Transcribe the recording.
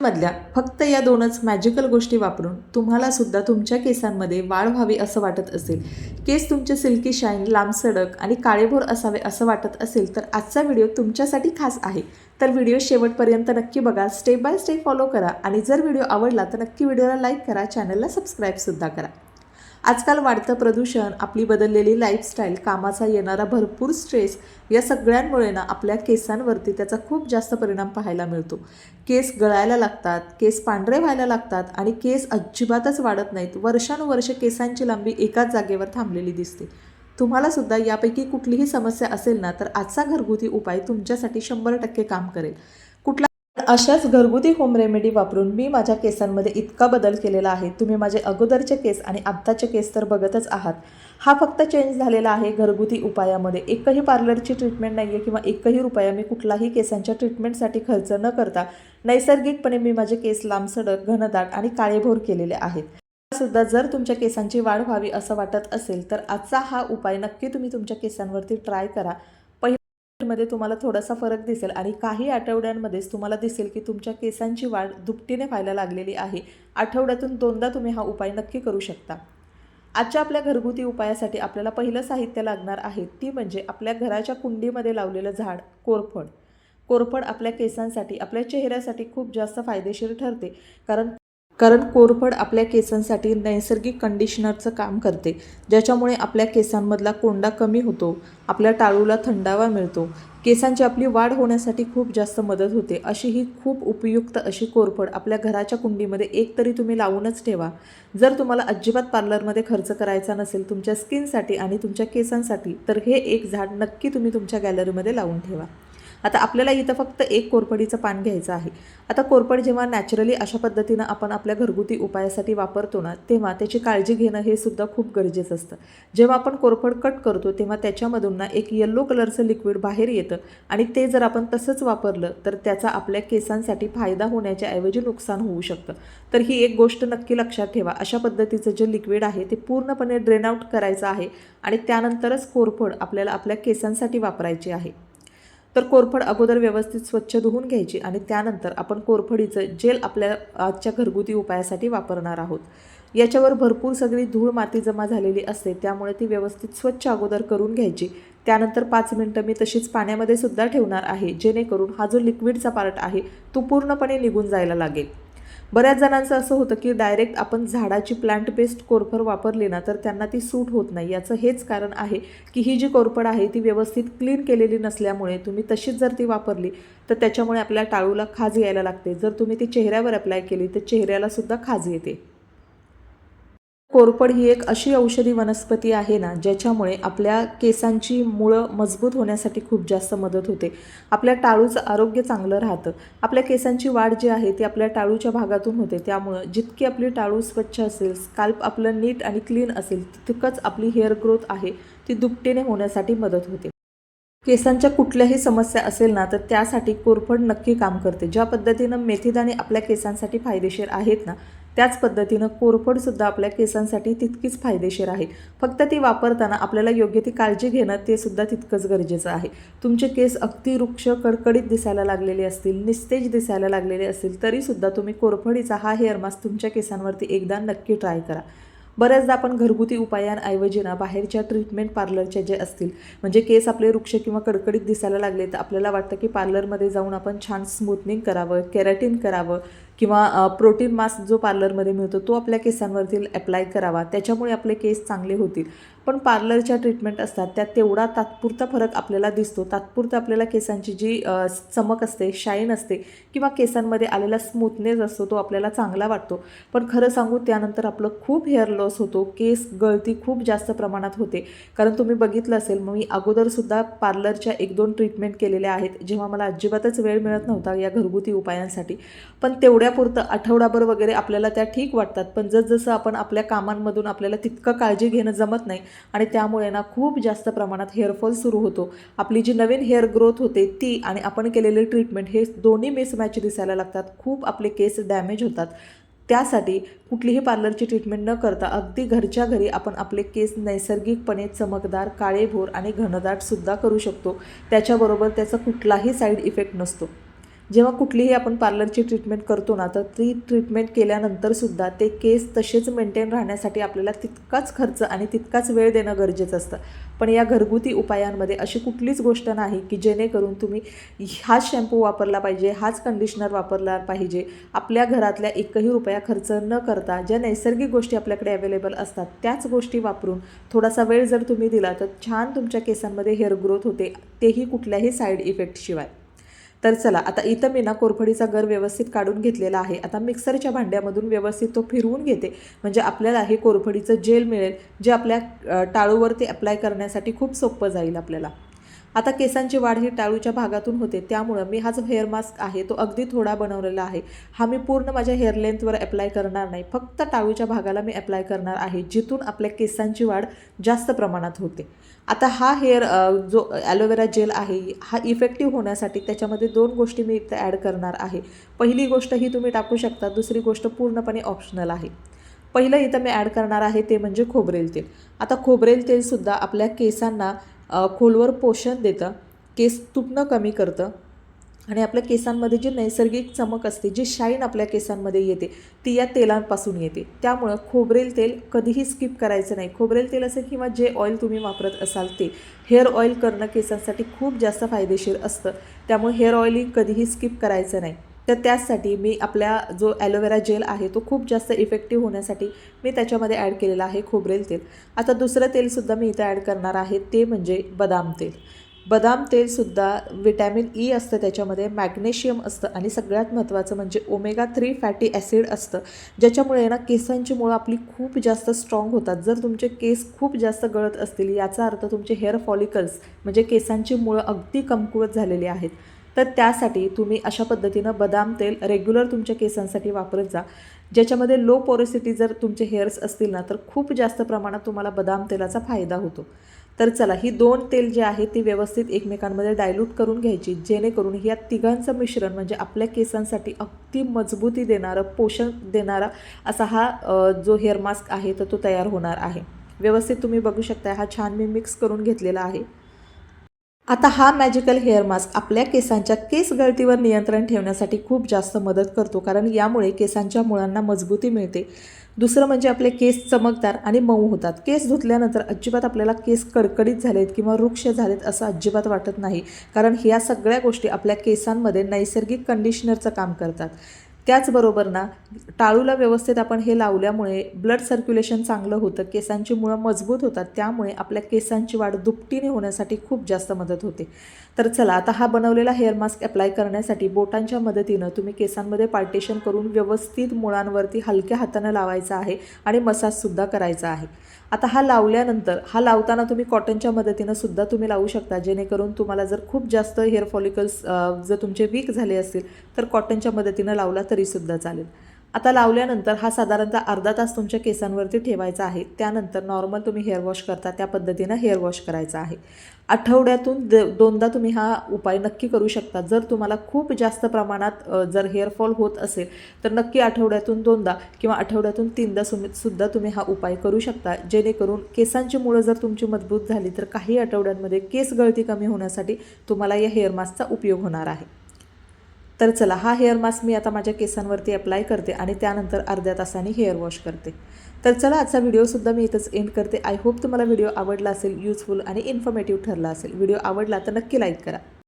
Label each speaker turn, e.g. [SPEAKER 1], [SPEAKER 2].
[SPEAKER 1] मधल्या फक्त या दोनच मॅजिकल गोष्टी वापरून तुम्हाला सुद्धा तुमच्या केसांमध्ये वाढ व्हावी असं वाटत असेल, केस तुमचे सिल्की शाईन, लांबसडक आणि काळेभोर असावे असं वाटत असेल, तर आजचा व्हिडिओ तुमच्यासाठी खास आहे. तर व्हिडिओ शेवटपर्यंत नक्की बघा, स्टेप बाय स्टेप फॉलो करा आणि जर व्हिडिओ आवडला तर नक्की व्हिडिओला लाईक करा, चॅनलला सबस्क्राईबसुद्धा करा. आजकाल वाढतं प्रदूषण, आपली बदललेली लाईफस्टाईल, कामाचा येणारा भरपूर स्ट्रेस या सगळ्यांमुळे ना आपल्या केसांवरती त्याचा खूप जास्त परिणाम पाहायला मिळतो. केस गळायला लागतात, केस पांढरे व्हायला लागतात आणि केस अजिबातच वाढत नाहीत. वर्षानुवर्षे केसांची लांबी एकाच जागेवर थांबलेली दिसते. तुम्हाला सुद्धा यापैकी कुठलीही समस्या असेल ना, तर आजचा घरगुती उपाय तुमच्यासाठी 100% काम करेल. अशाच घरगुती होम रेमेडी वापरून मी माझ्या केसांमध्ये इतका बदल केलेला आहे. तुम्ही माझे अगोदरचे केस आणि आत्ताचे केस तर बघतच आहात. हा फक्त चेंज झालेला आहे घरगुती उपायामध्ये. एकही पार्लरची ट्रीटमेंट नाही आहे किंवा एकही रुपया मी कुठलाही केसांच्या ट्रीटमेंटसाठी खर्च न करता नैसर्गिकपणे मी माझे केस लांबसडक, घनदाट आणि काळेभोर केलेले आहेत. सुद्धा जर तुमच्या केसांची वाढ व्हावी असं वाटत असेल, तर आजचा हा उपाय नक्की तुम्ही तुमच्या केसांवरती ट्राय करा. मध्ये तुम्हाला थोडासा फरक दिसेल आणि काही आठवड्यांमध्येच तुम्हाला दिसेल की तुमच्या केसांची वाढ दुपटीने व्हायला लागलेली आहे. आठवड्यातून 2दा तुम्ही हा उपाय नक्की करू शकता. आजच्या आपल्या घरगुती उपायासाठी आपल्याला पहिलं साहित्य लागणार आहे, ती म्हणजे आपल्या घराच्या कुंडीमध्ये लावलेलं झाड कोरफड. कोरफड आपल्या केसांसाठी, आपल्या चेहऱ्यासाठी खूप जास्त फायदेशीर ठरते. कारण कारण कोरफड आपल्या केसांसाठी नैसर्गिक कंडिशनरचं काम करते, ज्याच्यामुळे आपल्या केसांमधला कोंडा कमी होतो, आपल्या टाळूला थंडावा मिळतो, केसांची आपली वाढ होण्यासाठी खूप जास्त मदत होते. अशी ही खूप उपयुक्त अशी कोरफड आपल्या घराच्या कुंडीमध्ये एक तरी तुम्ही लावूनच ठेवा. जर तुम्हाला अजिबात पार्लरमध्ये खर्च करायचा नसेल तुमच्या स्किनसाठी आणि तुमच्या केसांसाठी, तर हे एक झाड नक्की तुम्ही तुमच्या गॅलरीमध्ये लावून ठेवा. आता आपल्याला इथं फक्त एक कोरफडीचं पान घ्यायचं आहे. आता कोरफड जेव्हा नॅचरली अशा पद्धतीनं आपण आपल्या घरगुती उपायासाठी वापरतो ना, तेव्हा त्याची काळजी घेणं हे सुद्धा खूप गरजेचं असतं. जेव्हा आपण कोरफड कट करतो तेव्हा त्याच्यामधून ना एक येलो कलरचं लिक्विड बाहेर येतं आणि ते जर आपण तसंच वापरलं तर त्याचा आपल्या केसांसाठी फायदा होण्याच्या ऐवजी नुकसान होऊ शकतं. तर ही एक गोष्ट नक्की लक्षात ठेवा. अशा पद्धतीचं जे लिक्विड आहे ते पूर्णपणे ड्रेन आउट करायचं आहे आणि त्यानंतरच कोरफड आपल्याला आपल्या केसांसाठी वापरायची आहे. तर कोरफड अगोदर व्यवस्थित स्वच्छ धुवून घ्यायची आणि त्यानंतर आपण कोरफडीचं जेल आपल्या आजच्या घरगुती उपायासाठी वापरणार आहोत. याच्यावर भरपूर सगळी धूळ माती जमा झालेली असते, त्यामुळे ती व्यवस्थित स्वच्छ अगोदर करून घ्यायची. त्यानंतर 5 मिनटं मी तशीच पाण्यामध्ये सुद्धा ठेवणार आहे, जेणेकरून हा जो लिक्विडचा पार्ट आहे तो पूर्णपणे निघून जायला लागेल. बऱ्याच जणांचं असं होतं की डायरेक्ट आपण झाडाची प्लांट पेस्ट कोरफड वापरली ना तर त्यांना ती सूट होत नाही. याचं हेच कारण आहे की ही जी कोरफड आहे ती व्यवस्थित क्लीन केलेली नसल्यामुळे तुम्ही तशीच जर ती वापरली तर त्याच्यामुळे आपल्या टाळूला खाज यायला लागते. जर तुम्ही ती चेहऱ्यावर अप्लाय केली तर चेहऱ्यालासुद्धा खाज येते. कोरफड ही एक अशी औषधी वनस्पती आहे ना, ज्याच्यामुळे आपल्या केसांची मुळं मजबूत होण्यासाठी खूप जास्त मदत होते. आपल्या टाळूचं आरोग्य चांगलं राहतं. आपल्या केसांची वाढ जी आहे ती आपल्या टाळूच्या भागातून होते. त्यामुळं जितकी आपली टाळू स्वच्छ असेल, स्काल्प आपलं नीट आणि क्लीन असेल, तितकंच आपली हेअर ग्रोथ आहे ती दुपटीने होण्यासाठी मदत होते. केसांच्या कुठल्याही समस्या असेल ना, तर त्यासाठी कोरफड नक्की काम करते. ज्या पद्धतीनं मेथीदाणे आपल्या केसांसाठी फायदेशीर आहेत ना, त्याच पद्धतीनं कोरफडसुद्धा आपल्या केसांसाठी तितकीच फायदेशीर आहे. फक्त ती वापरताना आपल्याला योग्य ती काळजी घेणं ते सुद्धा तितकंच गरजेचं आहे. तुमचे केस अगदी रुक्ष, कडकडीत दिसायला लागलेले असतील, निस्तेज दिसायला लागलेले असतील, तरीसुद्धा तुम्ही कोरफडीचा हा हेअर मास्क तुमच्या केसांवरती एकदा नक्की ट्राय करा. बऱ्याचदा आपण घरगुती उपायांऐवजी ना बाहेरच्या ट्रीटमेंट पार्लरच्या जे असतील, म्हणजे केस आपले रुक्ष किंवा कडकडीत दिसायला लागले तर आपल्याला वाटतं की पार्लरमध्ये जाऊन आपण छान स्मूथनिंग करावं, केराटिन करावं किंवा प्रोटीन मास्क जो पार्लरमध्ये मिळतो तो आपल्या केसांवरती ॲप्लाय करावा, त्याच्यामुळे आपले केस चांगले होतील. पण पार्लरच्या ट्रीटमेंट असतात त्यात तेवढा तात्पुरता फरक आपल्याला दिसतो. तात्पुरतं आपल्याला केसांची जी चमक असते, शाईन असते किंवा केसांमध्ये आलेला स्मूथनेस असतो तो आपल्याला चांगला वाटतो. पण खरं सांगू त्यानंतर आपलं खूप हेअर लॉस होतो, केस गळती खूप जास्त प्रमाणात होते. कारण तुम्ही बघितलं असेल, मग मी अगोदरसुद्धा पार्लरच्या 1-2 ट्रीटमेंट केलेल्या आहेत, जेव्हा मला अजिबातच वेळ मिळत नव्हता या घरगुती उपायांसाठी. पण तेवढ्यापुरतं आठवडाभर वगैरे आपल्याला त्या ठीक वाटतात, पण जसजसं आपण आपल्या कामांमधून आपल्याला तितकं काळजी घेणं जमत नाही आणि त्यामुळे ना खूप जास्त प्रमाणात हेअरफॉल सुरू होतो. आपली जी नवीन हेअर ग्रोथ होते ती आणि आपण केलेली ट्रीटमेंट हे दोन्ही मिसमॅच दिसायला लागतात. खूप आपले केस डॅमेज होतात. त्यासाठी कुठलीही पार्लरची ट्रीटमेंट न करता अगदी घरच्या घरी आपण आपले केस नैसर्गिकपणे चमकदार, काळेभोर आणि घनदाटसुद्धा करू शकतो. त्याच्याबरोबर त्याचा कुठलाही साईड इफेक्ट नसतो. जेव्हा कुठलीही आपण पार्लरची ट्रीटमेंट करतो ना, तर ती ट्रीटमेंट केल्यानंतरसुद्धा ते केस तसेच मेंटेन राहण्यासाठी आपल्याला तितकाच खर्च आणि तितकाच वेळ देणं गरजेचं असतं. पण या घरगुती उपायांमध्ये अशी कुठलीच गोष्ट नाही की जेणेकरून तुम्ही हाच शॅम्पू वापरला पाहिजे, हाच कंडिशनर वापरला पाहिजे. आपल्या घरातल्या एकही रुपया खर्च न करता ज्या नैसर्गिक गोष्टी आपल्याकडे अवेलेबल असतात त्याच गोष्टी वापरून थोडासा वेळ जर तुम्ही दिला तर छान तुमच्या केसांमध्ये हेअर ग्रोथ होते, तेही कुठल्याही साईड इफेक्टशिवाय. तर चला, आता इथं मी ना कोरफडीचा गर व्यवस्थित काढून घेतलेला आहे. आता मिक्सरच्या भांड्यामधून व्यवस्थित तो फिरवून घेते, म्हणजे आपल्याला हे कोरफडीचं जेल मिळेल, जे आपल्या टाळूवरती अप्लाय करण्यासाठी खूप सोपं जाईल आपल्याला. आता केसांची वाढ ही टाळूच्या भागातून होते, त्यामुळं मी हा जो हेअर मास्क आहे तो अगदी थोडा बनवलेला आहे. हा मी पूर्ण माझ्या हेअर लेंथवर अप्लाय करणार नाही, फक्त टाळूच्या भागाला मी अप्लाय करणार आहे, जिथून आपल्या केसांची वाढ जास्त प्रमाणात होते. आता हा जो ॲलोवेरा जेल आहे हा इफेक्टिव्ह होण्यासाठी त्याच्यामध्ये 2 गोष्टी मी इथं ॲड करणार आहे. पहिली गोष्ट ही तुम्ही टाकू शकता, दुसरी गोष्ट पूर्णपणे ऑप्शनल आहे. पहिलं इथं मी ॲड करणार आहे ते म्हणजे खोबरेल तेल. आता खोबरेल तेलसुद्धा आपल्या केसांना खोलवर पोषण देतं, केस तुटणं कमी करतं आणि आपल्या केसांमध्ये जी नैसर्गिक चमक असते, जी शाईन आपल्या केसांमध्ये येते, ती या तेलांपासून येते. त्यामुळं खोबरेल तेल कधीही स्किप करायचं नाही. खोबरेल तेल असेल किंवा जे ऑइल तुम्ही वापरत असाल ते, हेअर ऑइल करणं केसांसाठी खूप जास्त फायदेशीर असतं. त्यामुळे हेअर ऑइलिंग कधीही स्किप करायचं नाही. तर त्याचसाठी मी आपल्या जो ॲलोवेरा जेल आहे तो खूप जास्त इफेक्टिव्ह होण्यासाठी मी त्याच्यामध्ये ॲड केलेला आहे खोबरेल तेल. आता दुसरं तेलसुद्धा मी इथं ॲड करणार आहे ते म्हणजे बदाम तेल. बदाम तेलसुद्धा विटॅमिन ई असतं त्याच्यामध्ये, मॅग्नेशियम असतं आणि सगळ्यात महत्त्वाचं म्हणजे ओमेगा 3 फॅटी ॲसिड असतं, ज्याच्यामुळे ना केसांची मुळं आपली खूप जास्त स्ट्रॉंग होतात. जर तुमचे केस खूप जास्त गळत असतील, याचा अर्थ तुमचे हेअर फॉलिकल्स म्हणजे केसांची मुळं अगदी कमकुवत झालेली आहेत. तर त्यासाठी तुम्ही अशा पद्धतीनं बदाम तेल रेग्युलर तुमच्या केसांसाठी वापरत जा. ज्याच्यामध्ये लो पोरोसिटी जर तुमचे हेअर्स असतील ना, तर खूप जास्त प्रमाणात तुम्हाला बदाम तेलाचा फायदा होतो. तर चला, ही 2 तेल जे आहे ती व्यवस्थित एकमेकांमध्ये डायल्यूट करून घ्यायची, जेणेकरून या तिघांचं मिश्रण म्हणजे आपल्या केसांसाठी अगदी मजबूती देणारं, पोषण देणारा असा हा जो हेअर मास्क आहे तर तो तयार होणार आहे. व्यवस्थित तुम्ही बघू शकता, हा छान मी मिक्स करून घेतलेला आहे. आता हा मॅजिकल हेअर मास्क आपल्या केसांच्या केस गळतीवर नियंत्रण ठेवण्यासाठी खूप जास्त मदत करतो, कारण यामुळे केसांच्या मुळांना मजबूती मिळते. दुसरं म्हणजे आपले केस चमकदार आणि मऊ होतात. केस धुतल्यानंतर अजिबात आपल्याला केस कडकडीत झालेत किंवा वृक्ष झालेत असं अजिबात वाटत नाही, कारण ह्या सगळ्या गोष्टी आपल्या केसांमध्ये नैसर्गिक कंडिशनरचं काम करतात. त्याचबरोबर ना, टाळूला व्यवस्थित आपण हे लावल्यामुळे ब्लड सर्क्युलेशन चांगलं होतं, केसांची मुळं मजबूत होतात, त्यामुळे आपल्या केसांची वाढ दुपटीने होण्यासाठी खूप जास्त मदत होते. तर चला, आता हा बनवलेला हेअर मास्क अप्लाय करण्यासाठी बोटांच्या मदतीनं तुम्ही केसांमध्ये पार्टिशन करून व्यवस्थित मुळांवरती हलक्या हातानं लावायचा आहे आणि मसाजसुद्धा करायचा आहे. आता हा लावल्यानंतर, हा लावताना तुम्ही कॉटनच्या मदतीनं सुद्धा तुम्ही लावू शकता, जेणेकरून तुम्हाला जर खूप जास्त हेअर फॉलिकल्स जर तुमचे वीक झाले असतील तर कॉटनच्या मदतीनं लावला तरीसुद्धा चालेल. आता लावल्यानंतर हा साधारणतः अर्धा तास तुमच्या केसांवरती ठेवायचा आहे. त्यानंतर नॉर्मल तुम्ही हेअर वॉश करता त्या पद्धतीनं हेअर वॉश करायचा आहे. आठवड्यातून 2दा तुम्ही हा उपाय नक्की करू शकता. जर तुम्हाला खूप जास्त प्रमाणात जर हेअरफॉल होत असेल तर नक्की आठवड्यातून 2दा किंवा आठवड्यातून 3दा सुद्धा तुम्ही हा उपाय करू शकता, जेणेकरून केसांची मुळं जर तुमची मजबूत झाली तर काही आठवड्यांमध्ये केस गळती कमी होण्यासाठी तुम्हाला या हेअर मास्कचा उपयोग होणार आहे. तर चला, हा हेअर मास्क मी आता माझ्या केसांवरती अप्लाय करते आणि त्यानंतर अर्ध्या तासाने हेअर वॉश करते. तर चला, आजचा व्हिडिओसुद्धा मी इथंच एंड करते. आय होप तुम्हाला व्हिडिओ आवडला असेल, युजफुल आणि इन्फॉर्मेटिव्ह ठरला असेल. व्हिडिओ आवडला तर नक्की लाईक करा.